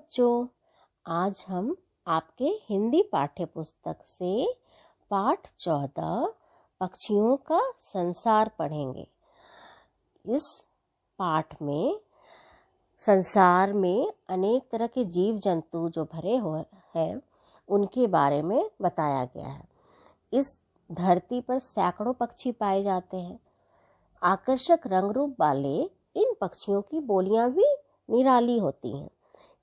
बच्चों, आज हम आपके हिंदी पाठ्य पुस्तक से पाठ 14 पक्षियों का संसार पढ़ेंगे। इस पाठ में संसार में अनेक तरह के जीव जंतु जो भरे हुए हैं उनके बारे में बताया गया है। इस धरती पर सैकड़ों पक्षी पाए जाते हैं। आकर्षक रंग रूप वाले इन पक्षियों की बोलियां भी निराली होती हैं।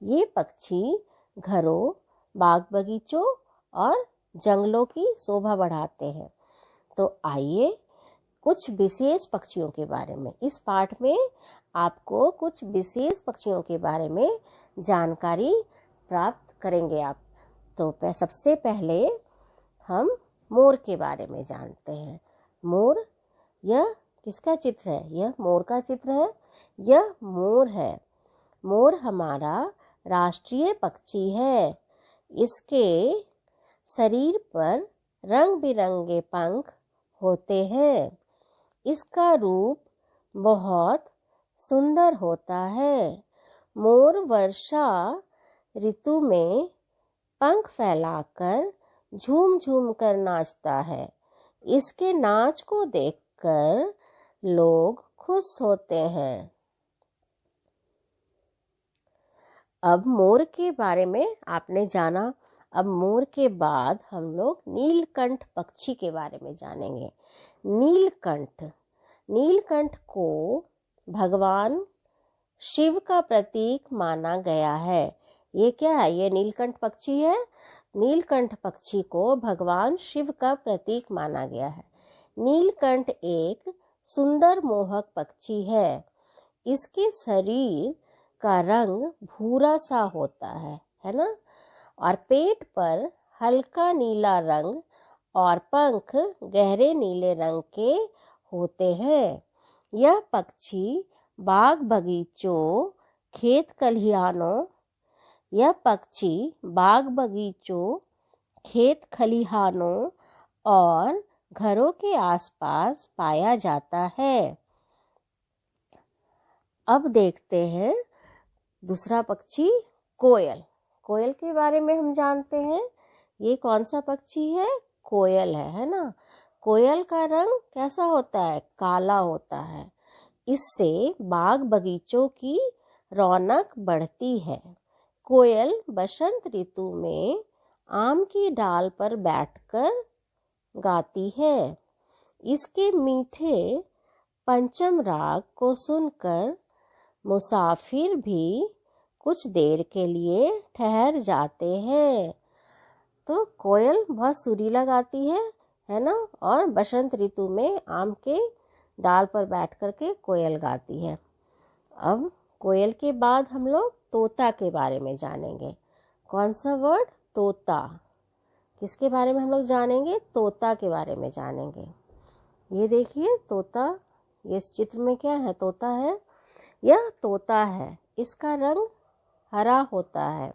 ये पक्षी घरों, बाग बगीचों और जंगलों की शोभा बढ़ाते हैं। तो आइए कुछ विशेष पक्षियों के बारे में, इस पाठ में आपको कुछ विशेष पक्षियों के बारे में जानकारी प्राप्त करेंगे आप। तो सबसे पहले हम मोर के बारे में जानते हैं। मोर, यह किसका चित्र है? यह मोर का चित्र है। यह मोर है। मोर हमारा राष्ट्रीय पक्षी है। इसके शरीर पर रंग बिरंगे पंख होते हैं। इसका रूप बहुत सुंदर होता है। मोर वर्षा ऋतु में पंख फैलाकर झूम झूम कर नाचता है। इसके नाच को देखकर लोग खुश होते हैं। अब मोर के बारे में आपने जाना। अब मोर के बाद हम लोग नीलकंठ पक्षी के बारे में जानेंगे। नीलकंठ को भगवान शिव का प्रतीक माना गया है। ये क्या है? ये नीलकंठ पक्षी है। नीलकंठ पक्षी को भगवान शिव का प्रतीक माना गया है। नीलकंठ एक सुंदर मोहक पक्षी है। इसके शरीर का रंग भूरा सा होता है ना? और पेट पर हल्का नीला रंग और पंख गहरे नीले रंग के होते हैं। यह पक्षी बाग बगीचों, खेत खलिहानों और घरों के आसपास पाया जाता है। अब देखते हैं दूसरा पक्षी, कोयल। कोयल के बारे में हम जानते हैं। ये कौन सा पक्षी है? कोयल है ना? कोयल का रंग कैसा होता है? काला होता है। इससे बाग बगीचों की रौनक बढ़ती है। कोयल बसंत ऋतु में आम की डाल पर बैठकर गाती है। इसके मीठे पंचम राग को सुनकर मुसाफिर भी कुछ देर के लिए ठहर जाते हैं। तो कोयल बहुत सुरीला गाती है ना? और बसंत ऋतु में आम के डाल पर बैठ कर के कोयल गाती है। अब कोयल के बाद हम लोग तोता के बारे में जानेंगे। कौन सा वर्ड? तोता। किसके बारे में हम लोग जानेंगे? तोता के बारे में जानेंगे। ये देखिए तोता, ये इस चित्र में क्या है? तोता है। यह तोता है। इसका रंग हरा होता है।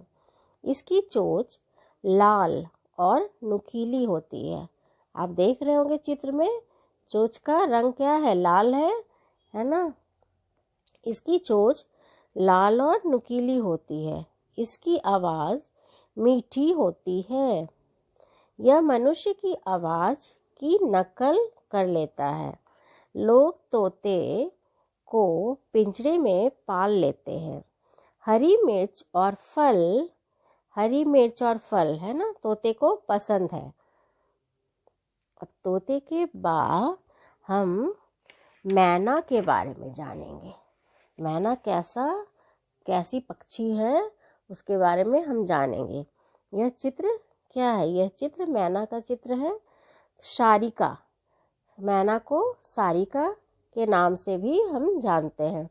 इसकी चोंच लाल और नुकीली होती है। आप देख रहे होंगे चित्र में, चोंच का रंग क्या है? लाल है ना? इसकी चोंच लाल और नुकीली होती है। इसकी आवाज़ मीठी होती है। यह मनुष्य की आवाज़ की नकल कर लेता है। लोग तोते को पिंजरे में पाल लेते हैं। हरी मिर्च और फल है ना, तोते को पसंद है। अब तोते के बाद हम मैना के बारे में जानेंगे। मैना कैसी पक्षी है उसके बारे में हम जानेंगे। यह चित्र क्या है? यह चित्र मैना का चित्र है। सारिका, मैना को सारिका के नाम से भी हम जानते हैं।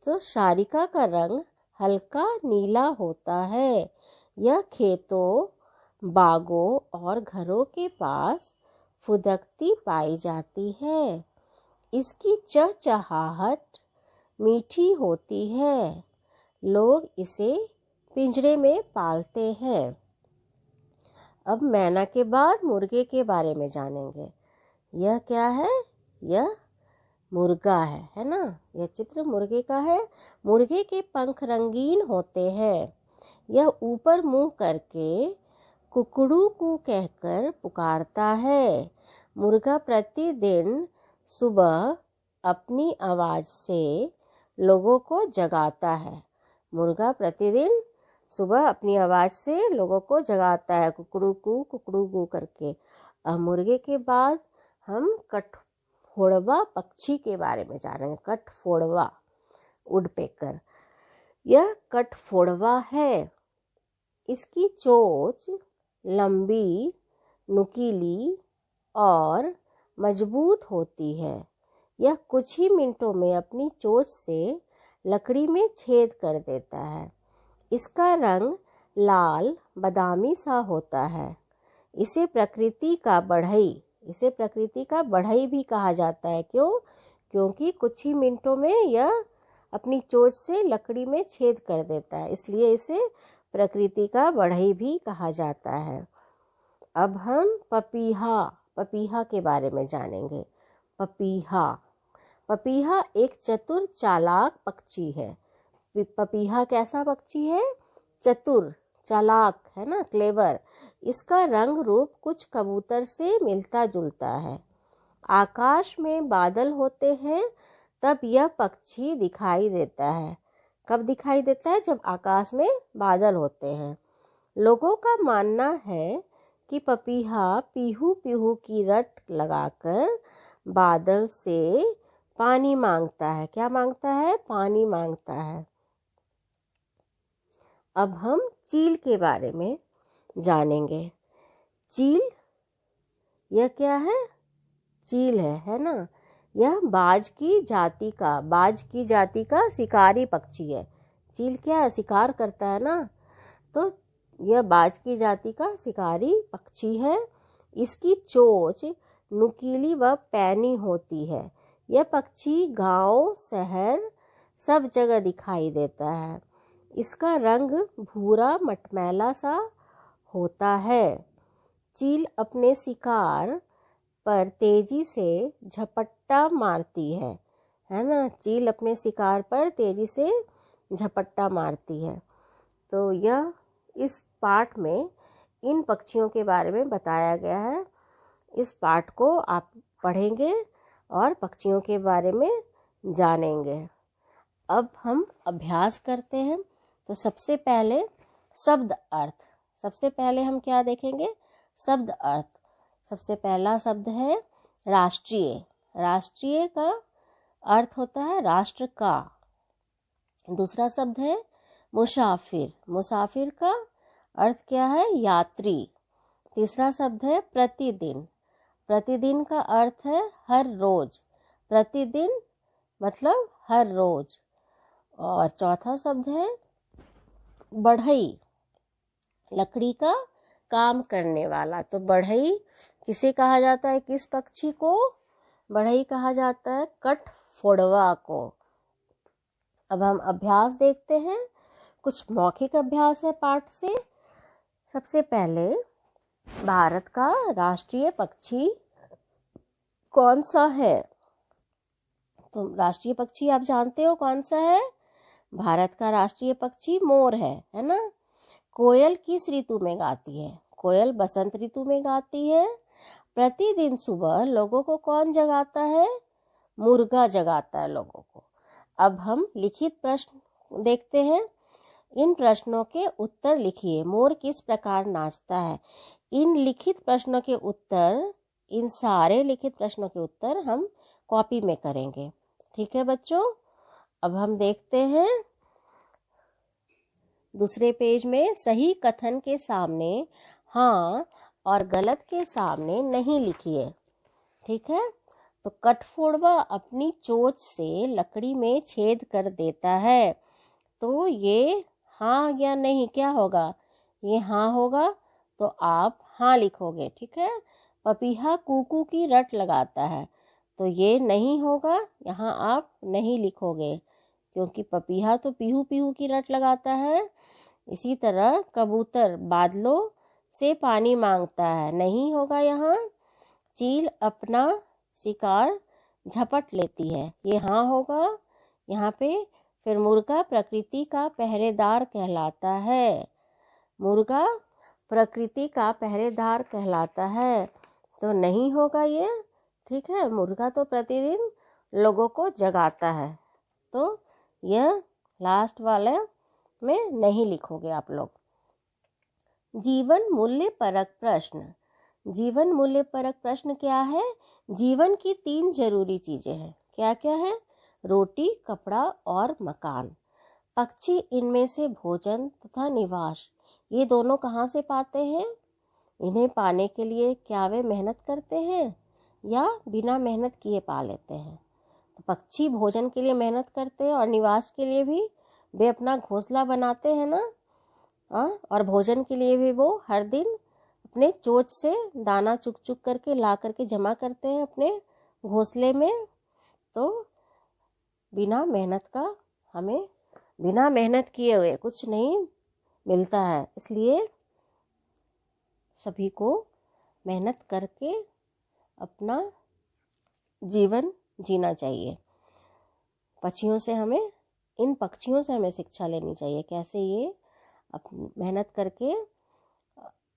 तो सारिका का रंग हल्का नीला होता है। यह खेतों, बागों और घरों के पास फुदकती पाई जाती है। इसकी चहचहाहट मीठी होती है। लोग इसे पिंजरे में पालते हैं। अब मैना के बाद मुर्गे के बारे में जानेंगे। यह क्या है? यह मुर्गा है ना? यह चित्र मुर्गे का है। मुर्गे के पंख रंगीन होते हैं। यह ऊपर मुंह करके कुकड़ू कू कहकर पुकारता है। मुर्गा प्रतिदिन सुबह अपनी आवाज़ से लोगों को जगाता है। मुर्गा प्रतिदिन सुबह अपनी आवाज़ से लोगों को जगाता है, कुकड़ू कू करके। अब मुर्गे के बाद हम कठफोड़वा पक्षी के बारे में जानेंगे। कठफोड़वा वुडपेकर, यह कठफोड़वा है। इसकी चोंच लंबी, नुकीली और मजबूत होती है। यह कुछ ही मिनटों में अपनी चोंच से लकड़ी में छेद कर देता है। इसका रंग लाल बादामी सा होता है। इसे प्रकृति का बढ़ई भी कहा जाता है। क्यों? क्योंकि कुछ ही मिनटों में यह अपनी चोंच से लकड़ी में छेद कर देता है, इसलिए इसे प्रकृति का बढ़ई भी कहा जाता है। अब हम पपीहा के बारे में जानेंगे। पपीहा एक चतुर चालाक पक्षी है। पपीहा कैसा पक्षी है? चतुर, चालाक, है ना, क्लेवर। इसका रंग रूप कुछ कबूतर से मिलता जुलता है। आकाश में बादल होते हैं तब यह पक्षी दिखाई देता है। कब दिखाई देता है? जब आकाश में बादल होते हैं। लोगों का मानना है कि पपीहा पीहू पीहू की रट लगाकर बादल से पानी मांगता है। क्या मांगता है? पानी मांगता है। अब हम चील के बारे में जानेंगे। चील, यह क्या है? चील है ना। यह बाज की जाति का शिकारी पक्षी है। चील क्या है? शिकार करता है ना, तो यह बाज की जाति का शिकारी पक्षी है। इसकी चोंच नुकीली व पैनी होती है। यह पक्षी गांव, शहर सब जगह दिखाई देता है। इसका रंग भूरा मटमैला सा होता है। चील अपने शिकार पर तेजी से झपट्टा मारती है ना। चील अपने शिकार पर तेजी से झपट्टा मारती है। तो यह इस पाठ में इन पक्षियों के बारे में बताया गया है। इस पाठ को आप पढ़ेंगे और पक्षियों के बारे में जानेंगे। अब हम अभ्यास करते हैं। तो सबसे पहले शब्द अर्थ। सबसे पहले हम क्या देखेंगे? शब्द अर्थ। सबसे पहला शब्द है राष्ट्रीय। राष्ट्रीय का अर्थ होता है राष्ट्र का। दूसरा शब्द है मुसाफिर। मुसाफिर का अर्थ क्या है? यात्री। तीसरा शब्द है प्रतिदिन। प्रतिदिन का अर्थ है हर रोज। प्रतिदिन मतलब हर रोज। और चौथा शब्द है बढ़ई, लकड़ी का काम करने वाला। तो बढ़ई किसे कहा जाता है? किस पक्षी को बढ़ई कहा जाता है? कठफोड़वा को। अब हम अभ्यास देखते हैं। कुछ मौखिक अभ्यास है पाठ से। सबसे पहले, भारत का राष्ट्रीय पक्षी कौन सा है? तो राष्ट्रीय पक्षी आप जानते हो कौन सा है? भारत का राष्ट्रीय पक्षी मोर है ना। कोयल किस ऋतु में गाती है? कोयल बसंत ऋतु में गाती है। प्रतिदिन सुबह लोगों को कौन जगाता है? मुर्गा जगाता है लोगों को। अब हम लिखित प्रश्न देखते हैं। इन प्रश्नों के उत्तर लिखिए। मोर किस प्रकार नाचता है? इन लिखित प्रश्नों के उत्तर, इन सारे लिखित प्रश्नों के उत्तर हम कॉपी में करेंगे। ठीक है बच्चों। अब हम देखते हैं दूसरे पेज में, सही कथन के सामने हाँ और गलत के सामने नहीं लिखिए। ठीक है। तो कठफोड़वा अपनी चोंच से लकड़ी में छेद कर देता है। तो ये हाँ या नहीं क्या होगा? ये हाँ होगा, तो आप हाँ लिखोगे। ठीक है। पपीहा कूकू की रट लगाता है, तो ये नहीं होगा, यहाँ आप नहीं लिखोगे, क्योंकि पपीहा तो पीहू पीहू की रट लगाता है। इसी तरह कबूतर बादलों से पानी मांगता है, नहीं होगा यहाँ। चील अपना शिकार झपट लेती है, ये हाँ होगा, यहाँ पे फिर मुर्गा प्रकृति का पहरेदार कहलाता है। मुर्गा प्रकृति का पहरेदार कहलाता है, तो नहीं होगा ये। ठीक है, मुर्गा तो प्रतिदिन लोगों को जगाता है, तो यह लास्ट वाले में नहीं लिखोगे आप लोग। जीवन मूल्य परक प्रश्न। जीवन मूल्य परक प्रश्न क्या है? जीवन की 3 जरूरी चीजें हैं। क्या क्या है? रोटी, कपड़ा और मकान। पक्षी इनमें से भोजन तथा निवास, ये दोनों कहाँ से पाते हैं? इन्हें पाने के लिए क्या वे मेहनत करते हैं या बिना मेहनत किए पा लेते हैं? तो पक्षी भोजन के लिए मेहनत करते हैं और निवास के लिए भी वे अपना घोंसला बनाते हैं ना। और भोजन के लिए भी वो हर दिन अपने चोंच से दाना चुग चुग करके ला करके जमा करते हैं अपने घोंसले में। तो बिना मेहनत का हमें बिना मेहनत किए हुए कुछ नहीं मिलता है, इसलिए सभी को मेहनत करके अपना जीवन जीना चाहिए। इन पक्षियों से हमें शिक्षा लेनी चाहिए, कैसे ये मेहनत करके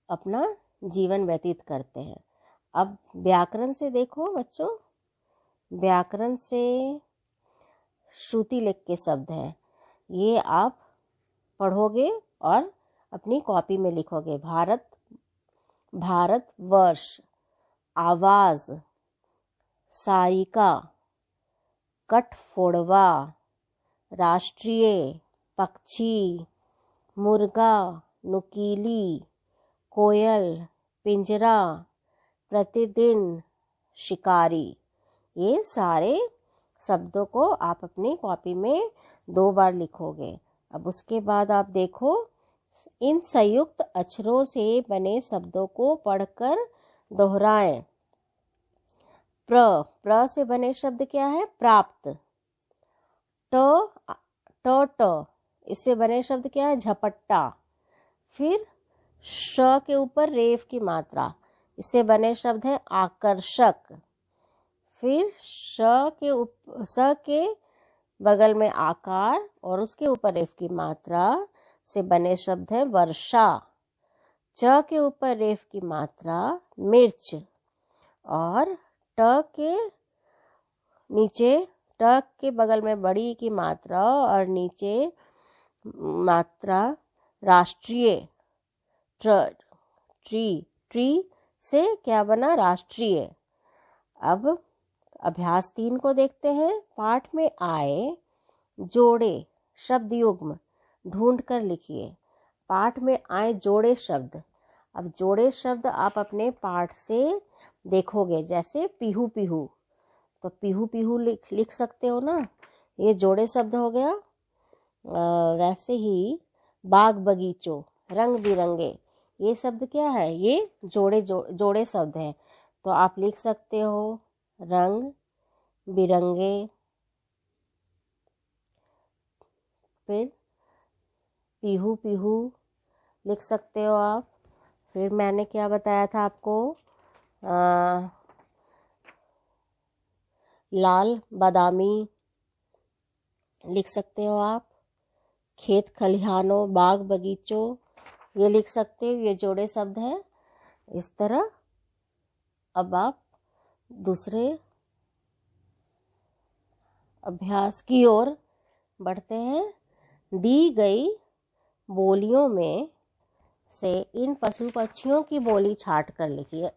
अपना जीवन व्यतीत करते हैं। अब व्याकरण से देखो बच्चों, व्याकरण से श्रुति लेख के शब्द हैं, ये आप पढ़ोगे और अपनी कॉपी में लिखोगे। भारत, भारतवर्ष, आवाज, सारिका, कठफोड़वा, राष्ट्रीय, पक्षी, मुर्गा, नुकीली, कोयल, पिंजरा, प्रतिदिन, शिकारी। ये सारे शब्दों को आप अपनी कॉपी में 2 बार लिखोगे। अब उसके बाद आप देखो, इन संयुक्त अक्षरों से बने शब्दों को पढ़कर दोहराएं। प्र से बने शब्द क्या है? प्राप्त। ट इससे बने शब्द क्या है? झपट्टा। फिर श के ऊपर रेफ की मात्रा, इससे बने शब्द है आकर्षक। फिर स के बगल में आकार और उसके ऊपर रेफ की मात्रा से बने शब्द है वर्षा। च के ऊपर रेफ की मात्रा मिर्च। और ट के बगल में बड़ी की मात्रा और नीचे मात्रा राष्ट्रीय। ट्री से क्या बना? राष्ट्रीय। अब अभ्यास 3 को देखते हैं। पाठ में आए जोड़े शब्द युग्म ढूंढ कर लिखिए। पाठ में आए जोड़े शब्द। अब जोड़े शब्द आप अपने पाठ से देखोगे, जैसे पीहू पीहू, तो पीहू पीहू लिख सकते हो ना, ये जोड़े शब्द हो गया। वैसे ही बाग बगीचों, रंग बिरंगे, ये शब्द क्या है? ये जोड़े शब्द हैं, तो आप लिख सकते हो रंग बिरंगे। फिर पीहू पीहू लिख सकते हो आप। फिर मैंने क्या बताया था आपको? लाल बादामी लिख सकते हो आप। खेत खलिहानों, बाग बगीचों, ये लिख सकते हो, ये जोड़े शब्द हैं। इस तरह अब आप दूसरे अभ्यास की ओर बढ़ते हैं। दी गई बोलियों में से इन पशु पक्षियों की बोली छांट कर लिखिए।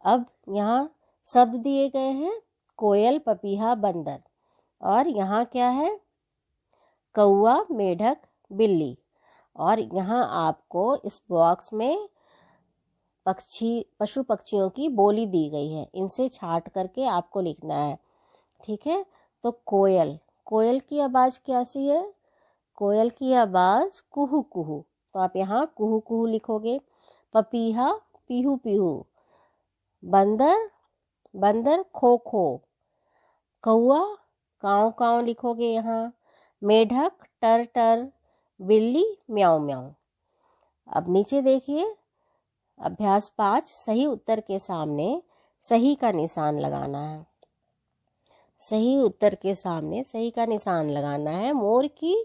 अब यहाँ शब्द दिए गए हैं, कोयल, पपीहा, बंदर, और यहाँ क्या है? कौआ, मेढक, बिल्ली। और यहाँ आपको इस बॉक्स में पशु पक्षियों की बोली दी गई है, इनसे छांट करके आपको लिखना है। ठीक है, तो कोयल की आवाज़ कैसी है? कोयल की आवाज़ कुहू कुहू, तो आप यहाँ कुहू कुहू लिखोगे। पपीहा पीहू पीहू। बंदर खो खो। कौआ काँव काँव लिखोगे यहाँ। मेढक टर टर। बिल्ली म्याऊं म्याऊं। अब नीचे देखिए, अभ्यास 5, सही उत्तर के सामने सही का निशान लगाना है। सही उत्तर के सामने सही का निशान लगाना है। मोर की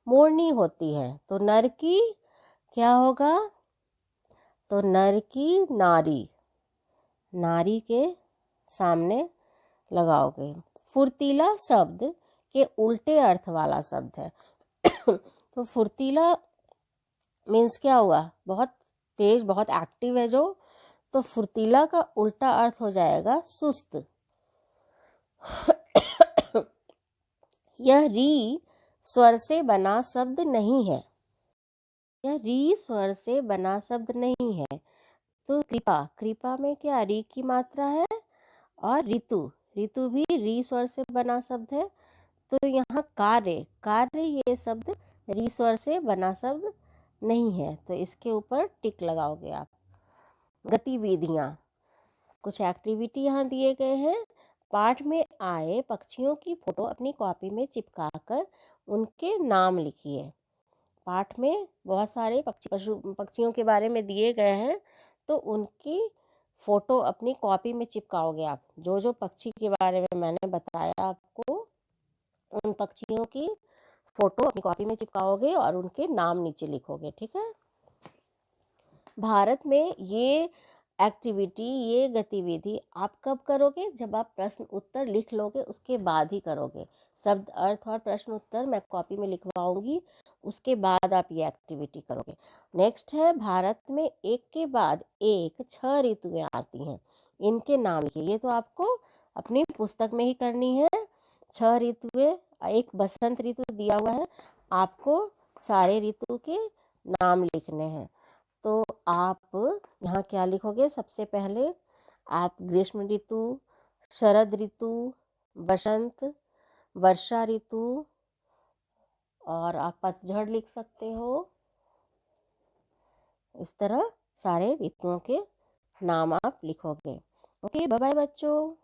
मोरनी होती है, तो नर की क्या होगा? तो नर की नारी, नारी के सामने लगाओगे। फुर्तीला शब्द के उल्टे अर्थ वाला शब्द है। तो फुर्तीला मीन्स क्या हुआ? बहुत तेज, बहुत एक्टिव है जो। तो फुर्तीला का उल्टा अर्थ हो जाएगा सुस्त। यह री स्वर से बना शब्द नहीं है। यह री स्वर से बना शब्द नहीं है। तो कृपा, कृपा में क्या री की मात्रा है? और ऋतु, ऋतु भी री स्वर से बना शब्द है। तो यहाँ कार्य, कार्य ये शब्द री स्वर से बना शब्द नहीं है, तो इसके ऊपर टिक लगाओगे आप। गतिविधियाँ, कुछ एक्टिविटी यहाँ दिए गए हैं। पाठ में आए पक्षियों की फोटो अपनी कॉपी में चिपकाकर उनके नाम लिखिए। पाठ में बहुत सारे पक्षियों के बारे में दिए गए हैं, तो उनकी फोटो अपनी कॉपी में चिपकाओगे आप। जो जो पक्षी के बारे में मैंने बताया आपको, उन पक्षियों की फोटो अपनी कॉपी में चिपकाओगे और उनके नाम नीचे लिखोगे, ठीक है। भारत में ये एक्टिविटी, ये गतिविधि आप कब करोगे? जब आप प्रश्न उत्तर लिख लोगे, उसके बाद ही करोगे। शब्द अर्थ और प्रश्न उत्तर मैं कॉपी में लिखवाऊंगी, उसके बाद आप ये एक्टिविटी करोगे। नेक्स्ट है, भारत में एक के बाद एक 6 ऋतुएं आती हैं, इनके नाम लिखिए। ये तो आपको अपनी पुस्तक में ही करनी है। 6 ऋतुएं, एक बसंत ऋतु दिया हुआ है, आपको सारे ऋतु के नाम लिखने हैं। तो आप यहाँ क्या लिखोगे? सबसे पहले आप ग्रीष्म ऋतु, शरद ऋतु, बसंत, वर्षा ऋतु, और आप पतझड़ लिख सकते हो। इस तरह सारे ऋतुओं के नाम आप लिखोगे। ओके, बाय बाय बच्चों।